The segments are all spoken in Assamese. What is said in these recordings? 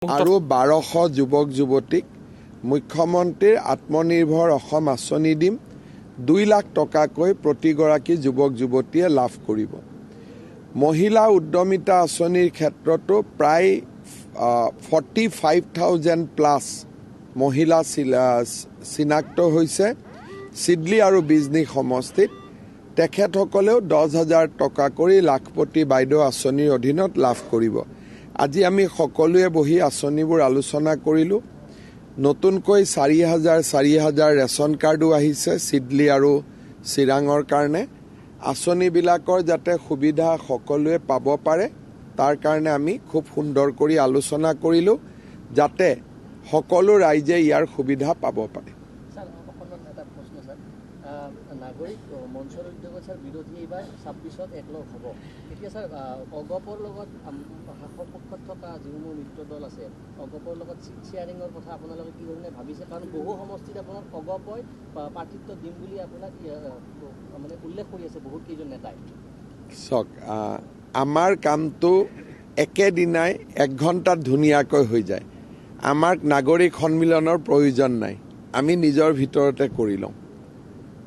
আৰু 1200 যুৱক যুৱতীক মুখ্যমন্ত্ৰীৰ আত্মনিৰ্ভৰ অসম আঁচনি দিম 2 লাখ টকাকৈ প্ৰতিগৰাকী যুৱক যুৱতীয়ে লাভ কৰিব। মহিলা উদ্যমিতা আঁচনিৰ ক্ষেত্ৰতো প্ৰায় 45,000 প্লাছ মহিলা চিনাক্ত হৈছে চিডলি আৰু বিজনী সমষ্টিত। তেখেতসকলেও 10,000 টকা কৰি লাখপতি বাইদেউ আঁচনিৰ অধীনত লাভ কৰিব। আজি আমি সকলোৱে বহি আঁচনিবোৰ আলোচনা কৰিলোঁ। নতুনকৈ 4,000 ৰেচন কাৰ্ডো আহিছে চিডলি আৰু চিৰাঙৰ কাৰণে। আঁচনিবিলাকৰ যাতে সুবিধা সকলোৱে পাব পাৰে তাৰ কাৰণে আমি খুব সুন্দৰ কৰি আলোচনা কৰিলোঁ যাতে সকলো ৰাইজে ইয়াৰ সুবিধা পাব পাৰে। নাগৰিক মঞ্চৰ উদ্যোগত স্যাৰ বিৰোধী এইবাৰ 26ত একলগ হ'ব। এতিয়া স্যাৰ অগপৰ লগত শাসক পক্ষত থকা যিসমূহ মিত্ৰ দল আছে অগপৰ লগত শ্বেয়াৰিঙৰ কথা আপোনালোকে কি ধৰণে ভাবিছে? কাৰণ বহু সমষ্টিত আপোনাৰ অগপই প্ৰাৰ্থিত্ব দিম বুলি আপোনাক মানে উল্লেখ কৰি আছে বহুত কেইজন নেতাই। চাওক, আমাৰ কামটো একেদিনাই 1 ঘণ্টাত ধুনীয়াকৈ হৈ যায়। আমাক নাগৰিক সন্মিলনৰ প্ৰয়োজন নাই, আমি নিজৰ ভিতৰতে কৰি লওঁ।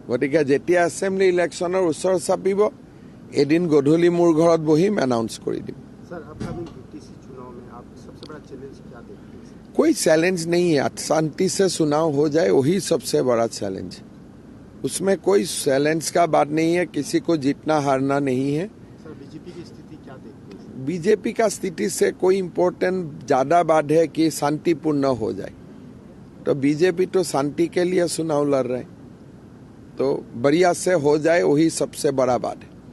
গতিকে যেতিয়া এছেম্বলি ইলেকশ্যনৰ ওচৰ চাপিব এদিন গধূলি মোৰ ঘৰত বহিম এনাউন্স কৰি দিম। कोई चैलेंज नहीं है, शांति से चुनाव हो जाए वही सबसे बड़ा चैलेंज। उसमें कोई चैलेंज का बात नहीं है, किसी को जीतना हारना नहीं है। बीजेपी की स्थिति क्या देखते हैं? बीजेपी का स्थिति से कोई इम्पोर्टेंट ज्यादा बात है कि शांतिपूर्ण हो जाए। तो बीजेपी तो शांति के लिए चुनाव लड़ रहे हैं, तो बढ़िया से हो जाए वही सबसे बड़ा बात है।